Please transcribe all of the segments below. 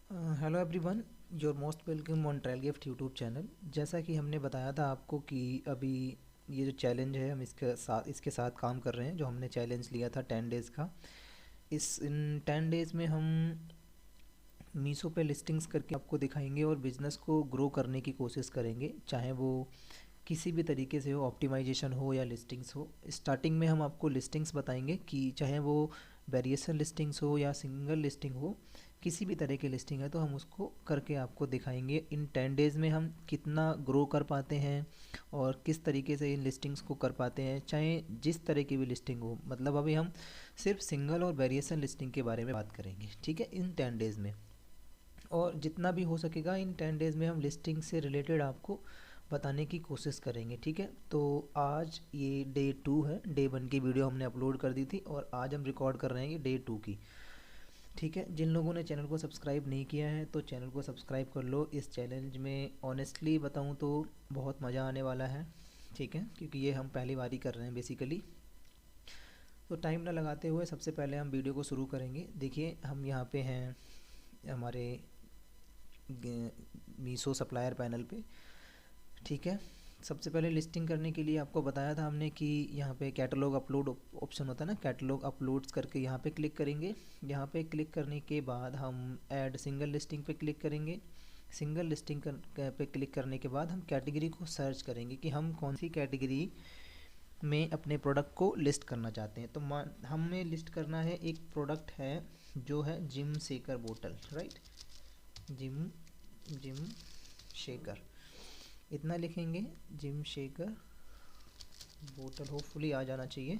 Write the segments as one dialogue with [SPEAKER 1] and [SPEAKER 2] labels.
[SPEAKER 1] Hello everyone, your most welcome on trial gift YouTube channel. जैसा कि हमने बताया था आपको कि अभी ये जो चैलेंज है हम इसके साथ काम कर रहे हैं। जो हमने चैलेंज लिया था 10 डेज़ का, इस इन 10 डेज़ में हम मीशो पे लिस्टिंग्स करके आपको दिखाएंगे और बिज़नेस को ग्रो करने की कोशिश करेंगे, चाहे वो किसी भी तरीके से हो, ऑप्टिमाइजेशन हो या लिस्टिंग्स हो। स्टार्टिंग में हम आपको लिस्टिंग्स बताएंगे कि चाहे वो वेरिएशन लिस्टिंग्स हो या सिंगल लिस्टिंग हो, किसी भी तरह की लिस्टिंग है तो हम उसको करके आपको दिखाएंगे इन 10 डेज़ में हम कितना ग्रो कर पाते हैं और किस तरीके से इन लिस्टिंग्स को कर पाते हैं, चाहे जिस तरह की भी लिस्टिंग हो। मतलब अभी हम सिर्फ सिंगल और वेरिएशन लिस्टिंग के बारे में बात करेंगे, ठीक है, इन 10 डेज़ में। और जितना भी हो सकेगा इन 10 डेज़ में हम लिस्टिंग से रिलेटेड आपको बताने की कोशिश करेंगे, ठीक है। तो आज ये डे 2 है। डे 1 की वीडियो हमने अपलोड कर दी थी और आज हम रिकॉर्ड कर रहे हैं ये डे 2 की, ठीक है। जिन लोगों ने चैनल को सब्सक्राइब नहीं किया है तो चैनल को सब्सक्राइब कर लो। इस चैलेंज में ऑनेस्टली बताऊं तो बहुत मज़ा आने वाला है, ठीक है, क्योंकि ये हम पहली बार ही कर रहे हैं बेसिकली। तो टाइम ना लगाते हुए सबसे पहले हम वीडियो को शुरू करेंगे। देखिए हम यहाँ पे हैं हमारे मीशो सप्लायर पैनल पे, ठीक है। सबसे पहले लिस्टिंग करने के लिए आपको बताया था हमने कि यहाँ पे कैटलॉग अपलोड ऑप्शन होता है ना, कैटलॉग अपलोड्स करके यहाँ पे क्लिक करेंगे। यहाँ पे क्लिक करने के बाद हम ऐड सिंगल लिस्टिंग पे क्लिक करेंगे। सिंगल लिस्टिंग पे क्लिक करने के बाद हम कैटेगरी को सर्च करेंगे कि हम कौन सी कैटेगरी में अपने प्रोडक्ट को लिस्ट करना चाहते हैं। तो हमें लिस्ट करना है, एक प्रोडक्ट है जो है जिम शेकर बोतल, राइट, जिम जिम शेकर, इतना लिखेंगे, जिम शेकर बोतल, होपफुली आ जाना चाहिए।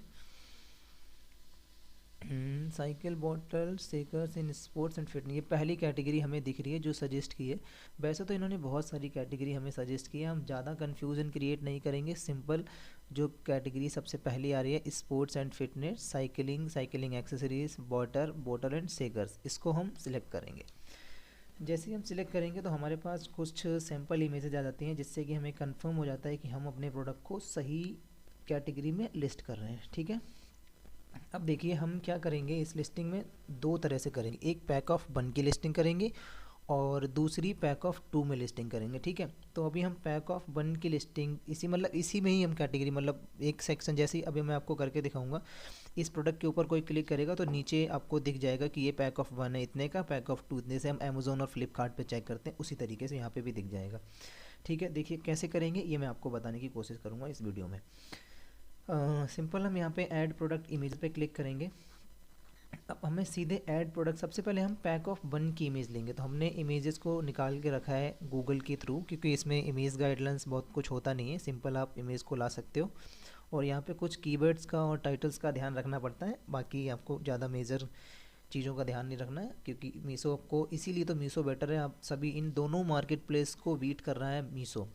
[SPEAKER 1] Cycle bottle shakers in sports and fitness, ये पहली कैटेगरी हमें दिख रही है जो सजेस्ट की है। वैसे तो इन्होंने बहुत सारी कैटेगरी हमें सजेस्ट की है, हम ज़्यादा कन्फ्यूज़न क्रिएट नहीं करेंगे। सिंपल जो कैटेगरी सबसे पहली आ रही है sports and fitness, cycling accessories, bottle and shakers, इसको हम सिलेक्ट करेंगे। जैसे ही हम सिलेक्ट करेंगे तो हमारे पास कुछ सैम्पल इमेजेज आ जाती हैं, जिससे कि हमें कंफर्म हो जाता है कि हम अपने प्रोडक्ट को सही कैटेगरी में लिस्ट कर रहे हैं, ठीक है। अब देखिए हम क्या करेंगे, इस लिस्टिंग में दो तरह से करेंगे, एक पैक ऑफ 1 की लिस्टिंग करेंगे और दूसरी पैक ऑफ 2 में लिस्टिंग करेंगे, ठीक है। तो अभी हम पैक ऑफ 1 की लिस्टिंग इसी में ही हम कैटेगरी, मतलब एक सेक्शन जैसे ही अभी मैं आपको करके दिखाऊंगा। इस प्रोडक्ट के ऊपर कोई क्लिक करेगा तो नीचे आपको दिख जाएगा कि ये पैक ऑफ 1 है इतने का, पैक ऑफ 2 इतने से। हम अमेज़ोन और फ्लिपकार्ट पे चेक करते हैं, उसी तरीके से यहाँ पे भी दिख जाएगा, ठीक है। देखिए कैसे करेंगे ये मैं आपको बताने की कोशिश करूँगा इस वीडियो में। सिंपल हम यहाँ पे ऐड प्रोडक्ट इमेज पे क्लिक करेंगे। अब हमें सीधे ऐड प्रोडक्ट, सबसे पहले हम पैक ऑफ 1 की इमेज लेंगे। तो हमने इमेजेस को निकाल के रखा है गूगल के थ्रू, क्योंकि इसमें इमेज गाइडलाइंस बहुत कुछ होता नहीं है, सिंपल आप इमेज को ला सकते हो। और यहाँ पे कुछ कीवर्ड्स का और टाइटल्स का ध्यान रखना पड़ता है, बाकी आपको ज़्यादा मेजर चीज़ों का ध्यान नहीं रखना है, क्योंकि मीशो आपको, इसीलिए तो मीशो बेटर है। आप सभी इन दोनों मार्केट प्लेस को बीट कर रहा है मीशो,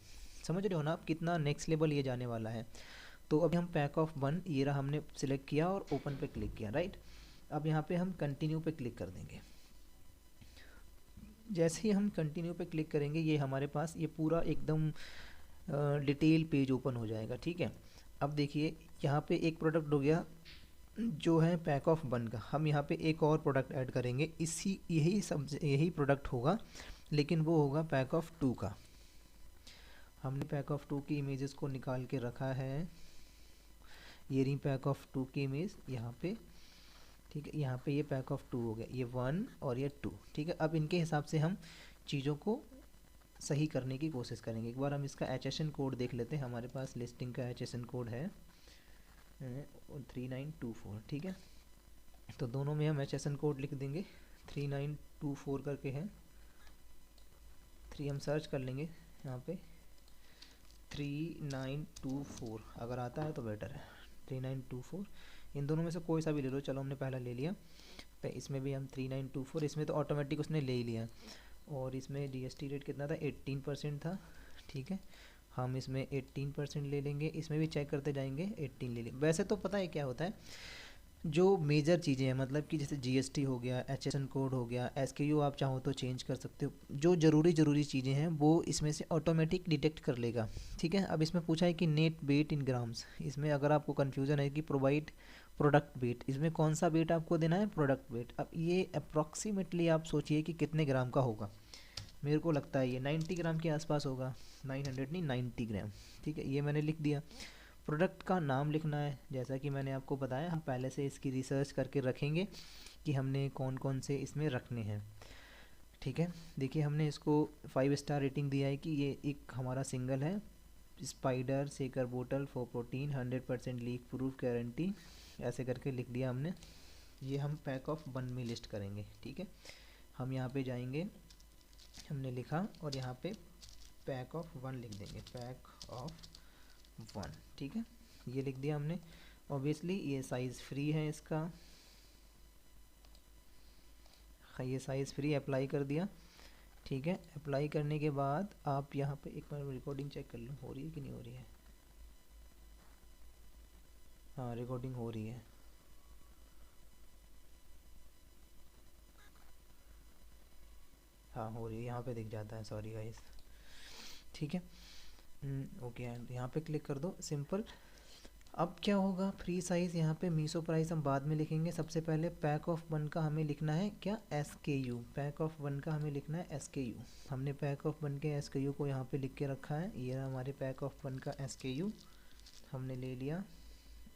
[SPEAKER 1] समझ रहे हो ना आप कितना नेक्स्ट लेवल ये जाने वाला है। तो अभी हम पैक ऑफ 1 ये रहा, हमने सिलेक्ट किया और ओपन पे क्लिक किया, राइट। अब यहाँ पे हम कंटिन्यू पे क्लिक कर देंगे। जैसे ही हम कंटिन्यू पे क्लिक करेंगे ये हमारे पास ये पूरा एकदम डिटेल पेज ओपन हो जाएगा, ठीक है। अब देखिए यहाँ पे एक प्रोडक्ट हो गया जो है पैक ऑफ 1 का। हम यहाँ पे एक और प्रोडक्ट ऐड करेंगे, यही प्रोडक्ट होगा, लेकिन वो होगा पैक ऑफ 2 का। हमने पैक ऑफ 2 की इमेजेस को निकाल के रखा है, ये रही पैक ऑफ 2 की इमेज यहाँ पे, ठीक है। यहाँ पे ये पैक ऑफ 2 हो गया, ये 1 और ये 2, ठीक है। अब इनके हिसाब से हम चीज़ों को सही करने की कोशिश करेंगे। एक बार हम इसका HSN कोड देख लेते हैं। हमारे पास लिस्टिंग का HSN कोड है 3924, ठीक है। तो दोनों में हम HSN कोड लिख देंगे, 3924 करके है। 3 हम सर्च कर लेंगे यहाँ पे, 3924 अगर आता है तो बेटर है, 3924। इन दोनों में से कोई सा भी ले लो, चलो हमने पहला ले लिया। इसमें भी हम 3924, इसमें तो ऑटोमेटिक उसने ले ही लिया। और इसमें GST रेट कितना था, 18% था, ठीक है। हम इसमें 18% ले लेंगे, इसमें भी चेक करते जाएंगे, 18 ले लेंगे। वैसे तो पता है क्या होता है, जो मेजर चीज़ें हैं, मतलब कि जैसे GST हो गया, HSN कोड हो गया, SKU आप चाहो तो चेंज कर सकते हो, जो ज़रूरी चीज़ें हैं वो इसमें से ऑटोमेटिक डिटेक्ट कर लेगा, ठीक है। अब इसमें पूछा है कि नेट वेट इन ग्राम्स, इसमें अगर आपको कन्फ्यूज़न है कि प्रोडक्ट वेट, इसमें कौन सा वेट आपको देना है, प्रोडक्ट वेट। अब ये अप्रॉक्सीमेटली आप सोचिए कि कितने ग्राम का होगा। मेरे को लगता है ये 90 ग्राम के आसपास होगा, 900 नहीं 90 ग्राम। ठीक है, ये मैंने लिख दिया। प्रोडक्ट का नाम लिखना है, जैसा कि मैंने आपको बताया हम पहले से इसकी रिसर्च करके रखेंगे कि हमने कौन कौन से इसमें रखने हैं। ठीक है, देखिए हमने इसको 5 स्टार रेटिंग दिया है कि ये एक हमारा सिंगल है, स्पाइडर शेकर बोतल for protein 100% leak proof guarantee, ऐसे करके लिख दिया हमने। ये हम पैक ऑफ 1 में लिस्ट करेंगे। ठीक है, हम यहाँ पे जाएंगे, हमने लिखा और यहाँ पे पैक ऑफ 1 लिख देंगे, पैक ऑफ 1। ठीक है, ये लिख दिया हमने। ऑब्वियसली ये साइज़ फ्री है इसका, ये साइज़ फ्री अप्लाई कर दिया। ठीक है, अप्लाई करने के बाद आप यहाँ पे एक बार रिकॉर्डिंग चेक कर लो हो रही है कि नहीं हो रही है। हाँ, रिकॉर्डिंग हो रही है। हाँ हो रही है, यहाँ पे दिख जाता है, सॉरी गाइस। ठीक है, ओके, यहाँ पे क्लिक कर दो, सिंपल। अब क्या होगा, फ्री साइज़ यहाँ पे मीशो प्राइस हम बाद में लिखेंगे। सबसे पहले पैक ऑफ 1 का हमें लिखना है क्या, SKU। पैक ऑफ 1 का हमें लिखना है SKU। हमने पैक ऑफ 1 के SKU को यहाँ पे लिख के रखा है, ये रहा हमारे पैक ऑफ 1 का SKU, हमने ले लिया।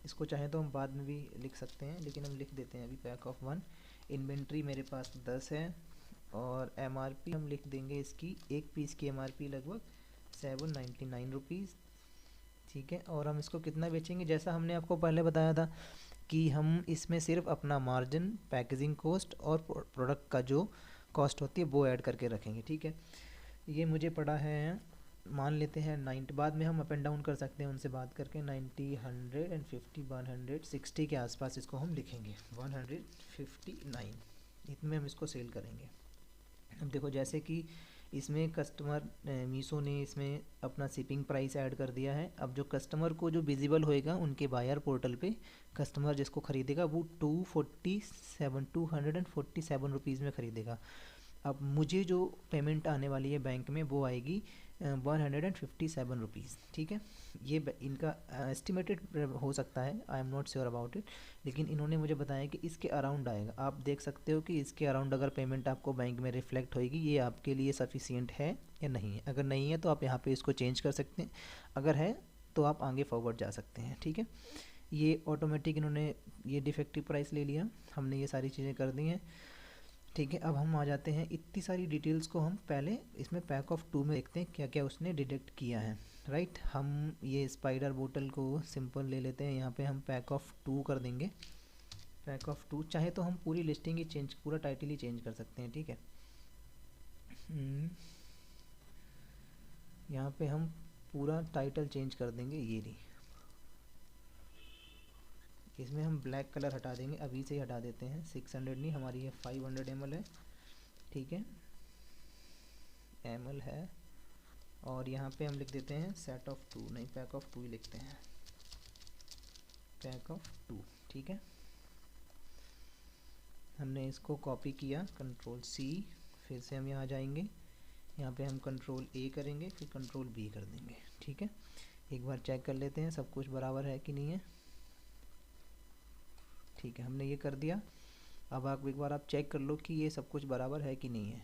[SPEAKER 1] इसको चाहे तो हम बाद में भी लिख सकते हैं, लेकिन हम लिख देते हैं अभी पैक ऑफ 1। इन्वेंट्री मेरे पास 10 है और MRP हम लिख देंगे इसकी, एक पीस की MRP लगभग 799 रुपीज़। ठीक है, और हम इसको कितना बेचेंगे, जैसा हमने आपको पहले बताया था कि हम इसमें सिर्फ अपना मार्जिन, पैकेजिंग कॉस्ट और प्रोडक्ट का जो कॉस्ट होती है वो ऐड करके रखेंगे। ठीक है, ये मुझे पड़ा है, मान लेते हैं 90, बाद में हम अप एंड डाउन कर सकते हैं उनसे बात करके, 90, 150, 160 के आसपास इसको हम लिखेंगे, 159 इतने हम इसको सेल करेंगे। अब देखो, जैसे कि इसमें कस्टमर मीशो ने इसमें अपना शिपिंग प्राइस ऐड कर दिया है। अब जो कस्टमर को जो विजिबल होएगा उनके बायर पोर्टल पे, कस्टमर जिसको ख़रीदेगा वो 247 रुपीज़ में ख़रीदेगा। अब मुझे जो पेमेंट आने वाली है बैंक में वो आएगी 157 रुपीज़। ठीक है, ये इनका एस्टिमेटेड हो सकता है, I am not sure about it, लेकिन इन्होंने मुझे बताया कि इसके अराउंड आएगा। आप देख सकते हो कि इसके अराउंड अगर पेमेंट आपको बैंक में रिफ्लेक्ट होएगी, ये आपके लिए सफिशिएंट है या नहीं है। अगर नहीं है तो आप यहाँ पे इसको चेंज कर सकते हैं, अगर है तो आप आगे फॉरवर्ड जा सकते हैं। ठीक है, ये ऑटोमेटिक इन्होंने ये डिफेक्टिव प्राइस ले लिया, हमने ये सारी चीज़ें कर दी हैं। ठीक है, अब हम आ जाते हैं, इतनी सारी डिटेल्स को हम पहले इसमें पैक ऑफ 2 में देखते हैं क्या क्या उसने डिटेक्ट किया है। राइट, हम ये स्पाइडर बोतल को सिंपल ले लेते हैं, यहाँ पे हम पैक ऑफ 2 कर देंगे, पैक ऑफ 2। चाहे तो हम पूरी लिस्टिंग ही चेंज, पूरा टाइटल ही चेंज कर सकते हैं। ठीक है, यहाँ पे हम पूरा टाइटल चेंज कर देंगे, ये रही। इसमें हम ब्लैक कलर हटा देंगे, अभी से ही हटा देते हैं। 600 नहीं, हमारी ये 500 ml है। ठीक है, ml है, और यहाँ पे हम लिख देते हैं सेट ऑफ 2, नहीं पैक ऑफ 2 ही लिखते हैं, पैक ऑफ 2। ठीक है, हमने इसको कॉपी किया, Ctrl+C, फिर से हम यहाँ जाएंगे, यहाँ पे हम Ctrl+A करेंगे, फिर Ctrl+B कर देंगे। ठीक है, एक बार चेक कर लेते हैं सब कुछ बराबर है कि नहीं है। ठीक है, हमने ये कर दिया। अब आप एक बार आप चेक कर लो कि ये सब कुछ बराबर है कि नहीं है।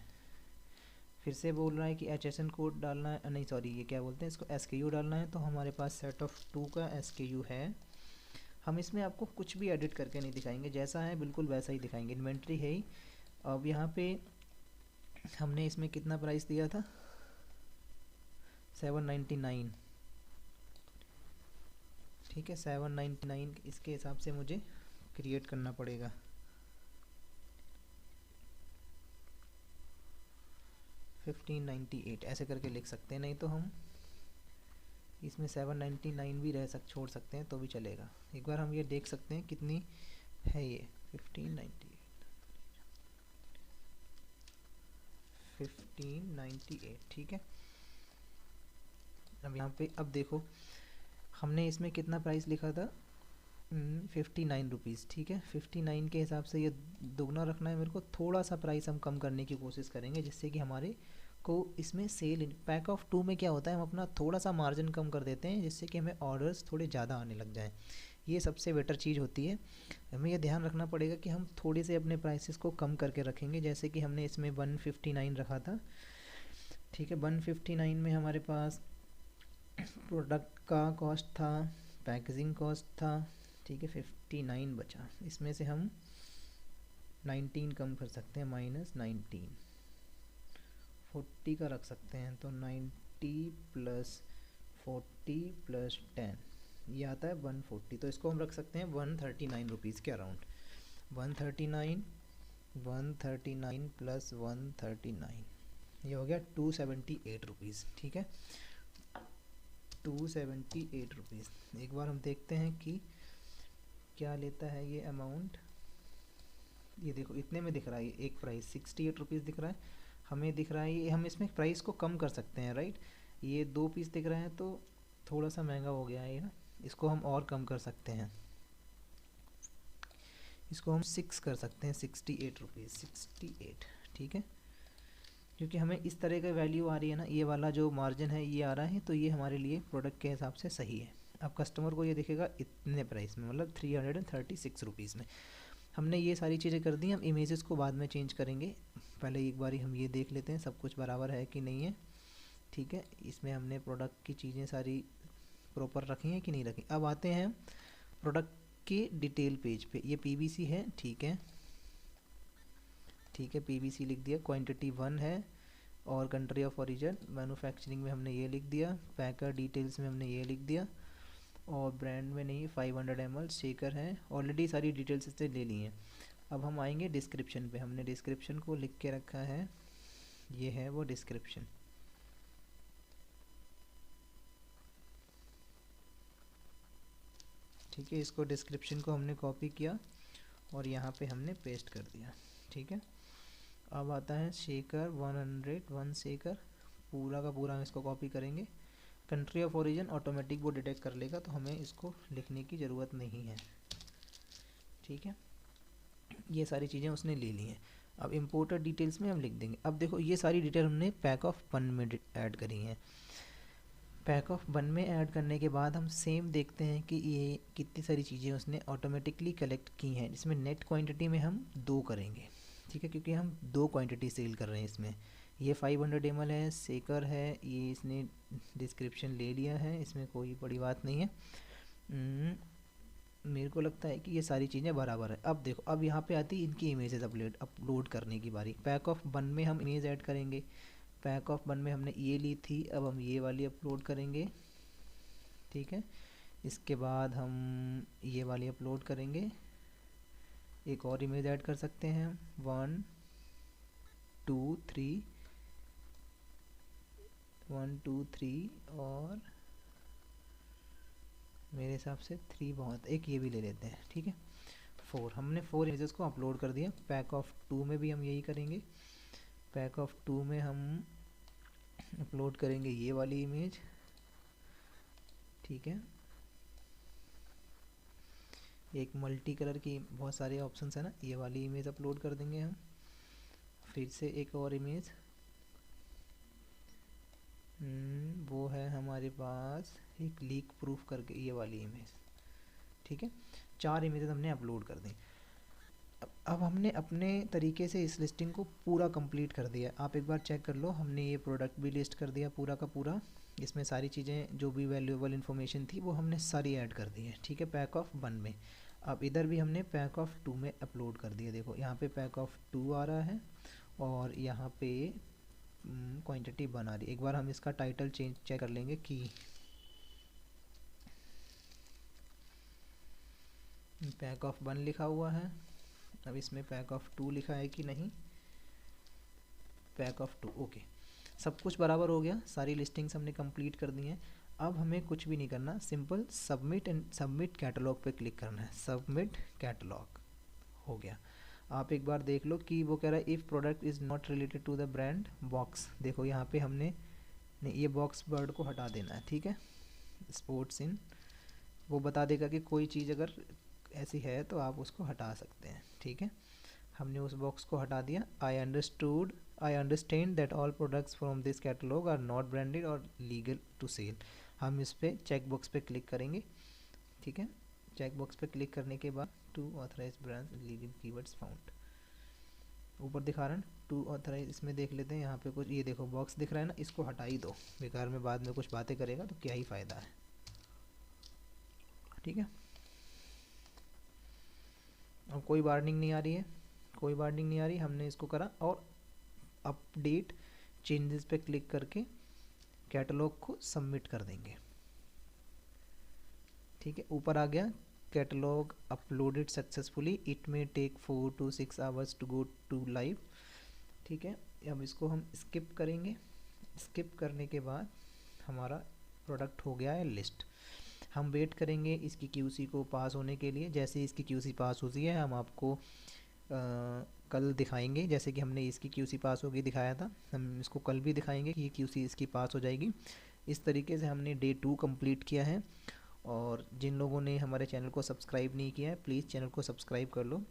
[SPEAKER 1] फिर से बोल रहा है कि HSN कोड डालना है, नहीं सॉरी, ये क्या बोलते हैं इसको, SKU डालना है। तो हमारे पास सेट ऑफ 2 का SKU है। हम इसमें आपको कुछ भी एडिट करके नहीं दिखाएंगे, जैसा है बिल्कुल वैसा ही दिखाएंगे, इन्वेंट्री है ही। अब यहाँ पे हमने इसमें कितना प्राइस दिया था, 799। ठीक है, 799 इसके हिसाब से मुझे क्रिएट करना पड़ेगा। $15.98 ऐसे करके लिख सकते हैं, नहीं तो हम इसमें 799 भी छोड़ सकते हैं तो भी चलेगा। एक बार हम ये देख सकते हैं कितनी है ये, 1598। ठीक है, अब यहाँ पे अब देखो हमने इसमें कितना प्राइस लिखा था, 59 रुपीज़। ठीक है, 59 के हिसाब से ये दोगुना रखना है मेरे को। थोड़ा सा प्राइस हम कम करने की कोशिश करेंगे, जिससे कि हमारे को इसमें सेल, पैक ऑफ 2 में क्या होता है, हम अपना थोड़ा सा मार्जिन कम कर देते हैं, जिससे कि हमें ऑर्डर्स थोड़े ज़्यादा आने लग जाएं। ये सबसे बेटर चीज़ होती है। हमें ये ध्यान रखना पड़ेगा कि हम थोड़े से अपने प्राइसेस को कम करके रखेंगे, जैसे कि हमने इसमें 159 रखा था, ठीक है। 159 में हमारे पास प्रोडक्ट का कॉस्ट था, पैकेजिंग कॉस्ट था, ठीक है, 59 बचा। इसमें से हम 19 कम कर सकते हैं, -19, 40 का रख सकते हैं, तो 90 प्लस 40 प्लस 10 ये आता है 140। तो इसको हम रख सकते हैं 139 रुपीज़ के अराउंड। 139 प्लस 139 ये हो गया 278 रुपीज़, ठीक है, 278 रुपीज़। एक बार हम देखते हैं कि क्या लेता है ये अमाउंट। ये देखो इतने में दिख रहा है, एक प्राइस 68 रुपीज़ दिख रहा है, हमें दिख रहा है ये, हम इसमें प्राइस को कम कर सकते हैं, राइट। ये 2 पीस दिख रहे हैं तो थोड़ा सा महंगा हो गया है ये ना, इसको हम और कम कर सकते हैं, इसको हम 6 कर सकते हैं, 68 रुपीज़, 68, ठीक है। क्योंकि हमें इस तरह का वैल्यू आ रही है ना, ये वाला जो मार्जिन है ये आ रहा है, तो ये हमारे लिए प्रोडक्ट के हिसाब से सही है। अब कस्टमर को ये दिखेगा इतने प्राइस में, मतलब 336 रुपीज़ में। हमने ये सारी चीज़ें कर दी, हम इमेजेस को बाद में चेंज करेंगे, पहले एक बारी हम ये देख लेते हैं सब कुछ बराबर है कि नहीं है, ठीक है। इसमें हमने प्रोडक्ट की चीज़ें सारी प्रॉपर रखी हैं कि नहीं रखी। अब आते हैं प्रोडक्ट के डिटेल पेज पे, ये पीवीसी है, ठीक है, ठीक है, पीवीसी लिख दिया, क्वांटिटी 1 है, और कंट्री ऑफ ओरिजिन मैन्युफैक्चरिंग में हमने ये लिख दिया, पैकर डिटेल्स में हमने ये लिख दिया, और ब्रांड में नहीं 500 ml शेकर है, ऑलरेडी सारी डिटेल्स इससे ले ली हैं। अब हम आएंगे डिस्क्रिप्शन पे, हमने डिस्क्रिप्शन को लिख के रखा है, ये है वो डिस्क्रिप्शन, ठीक है। इसको डिस्क्रिप्शन को हमने कॉपी किया और यहाँ पे हमने पेस्ट कर दिया, ठीक है। अब आता है शेकर 1 शेकर, पूरा का पूरा हम इसको कॉपी करेंगे। कंट्री ऑफ ओरिजिन ऑटोमेटिक वो डिटेक्ट कर लेगा, तो हमें इसको लिखने की ज़रूरत नहीं है, ठीक है। ये सारी चीज़ें उसने ले ली हैं। अब इम्पोर्टर डिटेल्स में हम लिख देंगे। अब देखो ये सारी डिटेल हमने पैक ऑफ 1 में ऐड करी हैं। पैक ऑफ 1 में ऐड करने के बाद हम सेम देखते हैं कि ये कितनी सारी चीज़ें उसने ऑटोमेटिकली कलेक्ट की हैं। इसमें नेट क्वांटिटी में हम 2 करेंगे, ठीक है, क्योंकि हम 2 क्वांटिटी सेल कर रहे हैं इसमें। ये 500 ml है, शेकर है, ये इसने डिस्क्रिप्शन ले लिया है, इसमें कोई बड़ी बात नहीं है। मेरे को लगता है कि ये सारी चीज़ें बराबर है। अब देखो, अब यहाँ पे आती है इनकी इमेजेस अपलोड करने की बारी। पैक ऑफ 1 में हम इमेज ऐड करेंगे, पैक ऑफ 1 में हमने ये ली थी, अब हम ये वाली अपलोड करेंगे, ठीक है। इसके बाद हम ये वाली अपलोड करेंगे, एक और इमेज ऐड कर सकते हैं, 1 2 3, 1 2 3, और मेरे हिसाब से 3 बहुत, एक ये भी ले लेते हैं, ठीक है। 4, हमने 4 इमेजेस को अपलोड कर दिया। पैक ऑफ 2 में भी हम यही करेंगे, पैक ऑफ 2 में हम अपलोड करेंगे ये वाली इमेज, ठीक है। एक मल्टी कलर की बहुत सारे ऑप्शंस है ना, ये वाली इमेज अपलोड कर देंगे हम। फिर से एक और इमेज, वो है हमारे पास एक लीक प्रूफ करके ये वाली इमेज, ठीक है। 4 इमेजेस हमने अपलोड कर दी। अब हमने अपने तरीके से इस लिस्टिंग को पूरा कंप्लीट कर दिया। आप एक बार चेक कर लो, हमने ये प्रोडक्ट भी लिस्ट कर दिया पूरा का पूरा, इसमें सारी चीज़ें जो भी वैल्यूएबल इन्फॉर्मेशन थी वो हमने सारी ऐड कर दी है, ठीक है, पैक ऑफ 1 में। अब इधर भी हमने पैक ऑफ 2 में अपलोड कर दिया। देखो यहाँ पे पैक ऑफ 2 आ रहा है और यहाँ पे क्वांटिटी बना रही। एक बार हम इसका टाइटल चेक कर लेंगे कि पैक ऑफ 1 लिखा हुआ है, अब इसमें पैक ऑफ 2 लिखा है कि नहीं, पैक ऑफ 2, ओके, सब कुछ बराबर हो गया। सारी लिस्टिंग्स हमने कंप्लीट कर दी हैं। अब हमें कुछ भी नहीं करना, simple submit and submit catalogue पे क्लिक करना है। सबमिट कैटलॉग हो गया। आप एक बार देख लो कि वो कह रहा है if product is not related to the brand box. देखो यहाँ पे हमने नहीं, ये बॉक्स वर्ड को हटा देना है, ठीक है। स्पोर्ट्स इन वो बता देगा कि कोई चीज़ अगर ऐसी है तो आप उसको हटा सकते हैं, ठीक है। हमने उस बॉक्स को हटा दिया। I understand that all products from this catalogue are not branded और लीगल टू सेल। हम इस पर चेक बॉक्स पे क्लिक करेंगे, ठीक है। चेक बॉक्स पे क्लिक करने के बाद to authorise branch legal keywords found, ऊपर दिखा रहा है टू ऑथराइज, इसमें देख लेते हैं यहाँ पे कुछ, ये देखो बॉक्स दिख रहा है ना, इसको हटा ही दो, बेकार में बाद में कुछ बातें करेगा तो क्या ही फ़ायदा है। ठीक है, अब कोई वार्निंग नहीं आ रही है, कोई वार्निंग नहीं आ रही, हमने इसको करा और अपडेट चेंजेस पे क्लिक करके कैटलॉग को सबमिट कर देंगे। ठीक है, ऊपर आ गया catalogue uploaded successfully, it may take 4 to 6 hours to go to live. ठीक है, अब इसको हम स्किप करेंगे, स्किप करने के बाद हमारा प्रोडक्ट हो गया है लिस्ट। हम वेट करेंगे इसकी QC को पास होने के लिए, जैसे ही इसकी QC पास होती है हम आपको कल दिखाएंगे, जैसे कि हमने इसकी QC पास होगी दिखाया था, हम इसको कल भी दिखाएंगे कि ये QC इसकी पास हो जाएगी। इस तरीके से हमने डे 2 कंप्लीट किया है। और जिन लोगों ने हमारे चैनल को सब्सक्राइब नहीं किया है प्लीज़ चैनल को सब्सक्राइब कर लो,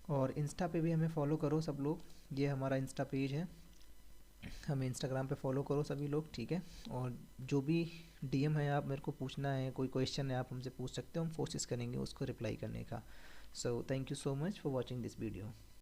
[SPEAKER 1] और इंस्टा पे भी हमें फॉलो करो सब लोग, ये हमारा इंस्टा पेज है, हमें इंस्टाग्राम पे फॉलो करो सभी लोग। ठीक है, और जो भी DM है आप मेरे को पूछना है, कोई क्वेश्चन है आप हमसे पूछ सकते हो, हम कोशिश करेंगे उसको रिप्लाई करने का। So thank you so much for watching this video.